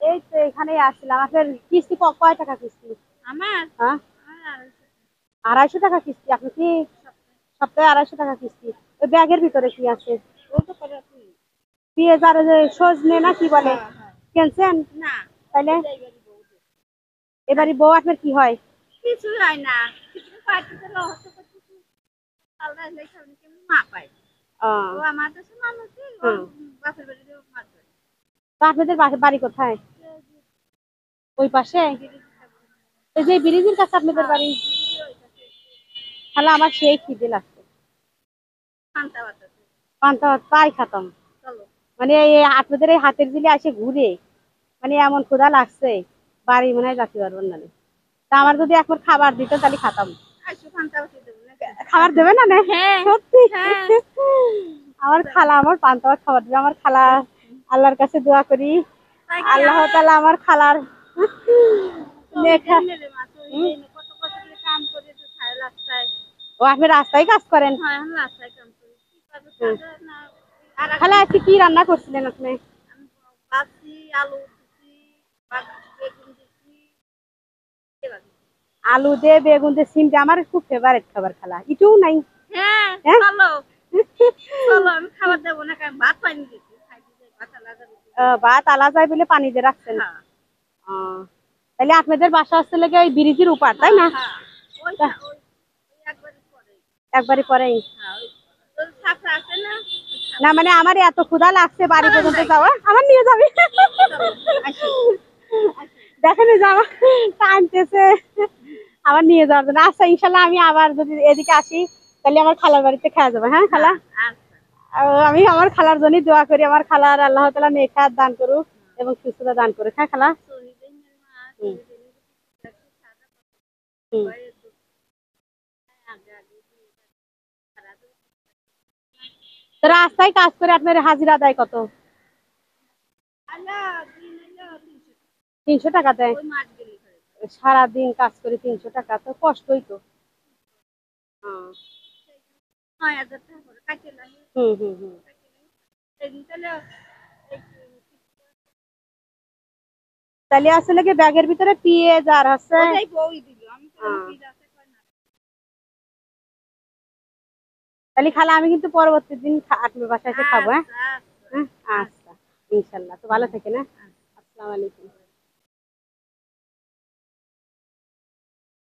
এই তো এখানেই আসছিলাম। আপনার কিস্তি কয় টাকা কিস্তি? আমার হ্যাঁ, আমার 250 টাকা কিস্তি। আপনি কি সপ্তাহে 250 টাকা কিস্তি? ওই ব্যাগের ভিতরে কি আছে? ও তো করে তুই পেঁয়াজ আর ওই যে সজনে না কি বলে, হ্যাঁ হ্যাঁ কিনছেন? না তাইলে এটা এবারই বউদের এবারে বউ আপনার কি হয়? কিছু হয় না কিছু পাইতে রহস্য করতেছি আল্লাহ লেখানি কেমন মা পায় ও আমার দেশে মানুষই ওর হুম। বাপের বাড়িতে মাছ ধরে তো আপনাদের বাড়ি কোথায়? ওই পাশে? এই যে ব্রিজের কাছে আপনাদের হ্যাঁ বাড়ি? দিদি ওই কাছে তাহলে আমার সেই খিদে লাগছে, পান্তা বাতাসে পান্তা ভাত পাই খাতাম। চলো মানে এই আপনাদের এই হাতের জিলে আসে ঘুরে, মানে এমন ক্ষুধা লাগছে, বাড়ি মনে হয় যাতে পারবেন না। তা আমার যদি এখন খাবার দিত তাহলে খাতাম। আইসো পান্তা বাতাসে দেবো নাকি খাবার দেবে না না? হ্যাঁ সত্যি? হ্যাঁ আমার খালা আমার পান্তা ভাত খাবার দেবে। আমার খালা, আল্লাহর কাছে দোয়া করি তাই কি আল্লাহ তাআলা আমার খালার লেখা। কত কত করে কাম করে তো ছায়া রাস্তায় ও আপনি রাস্তায় কাজ করেন? হ্যাঁ আমি রাস্তায় কাম করি কি কাজে হুম। কাজে না আর খালা একজন আজকে কি রান্না করছিলেন আপনি? আমি ভাজি আলু দিছি বেগুন দিছি এভাবে আলু দিয়ে বেগুন দিয়ে সিম দিয়ে, আমার খুব ফেভারিট খাবার খালা, এটুও নাই? হ্যাঁ হ্যাঁ। চলো চলো আমি খাবার দেবো না কারণ ভাত পাইনি দিছি খাইতে যাই ভাত আলাদা দিছি ভাত আলা যায় বলে পানি দিয়ে রাখছেন। হ্যাঁ তাহলে আপনাদের বাসা আসতে লেগে ওই ব্রিজের উপার, তাই হ্যাঁ না? হ্যাঁ ওই তা ওই ওই একবারই পরে একবারই পরেই। হ্যাঁ ওই ছাপড়া আছে না না মানে আমার এত ক্ষুধা লাগছে বাড়ি চলেন পর্যন্ত যাই যাওয়া, আমার নিয়ে যাবি? চলো আসি আসি দেখেন এই যে আমার টানতেছে, আমার নিয়ে যাওয়ার জন্য। আচ্ছা ইনশাল্লাহ আমি আবার যদি এদিকে আসি তাহলে আমার খালার বাড়িতে খাওয়া যাবে। হ্যাঁ খালা, হ্যাঁ আচ্ছা আমি আমার খালার জন্য দোয়া করি, আমার খালার আল্লাহ তাআলা নেক হায়াত দান করুক এবং সুস্থতা দান করুক। হ্যাঁ খালা। শহীদের মা হুম শহীদের সাদা হুম। আগে আগে তো রাস্তায় কাজ করে আপনার হাজিরা দেয় কত? আল্লাহ দিন এলো 300 টাকা দেয়? ওই মাছ গেলি করে সারাদিন কাজ করে 300 টাকা, তো কষ্টই তো। হ্যাঁ। ৯,০০০ টাকা করে কাটে লাগে হুম হুম হুম। সেদিন তাহলে তাহলে আসলে কি ব্যাগের ভিতরে পেঁয়াজ আর হচ্ছে ওটাই বউই দিল আমি তো আহ, ফিজ আছে কয় না তাহলে খালা আমি কিন্তু পরবর্তী দিন আপনার বাসায় এসে খাবো। হ্যাঁ। আচ্ছা আচ্ছা হ্যাঁ, আচ্ছা আচ্ছা ইনশাল্লাহ। তো ভালো থেকে না। আচ্ছা আসসালামু আলাইকুম।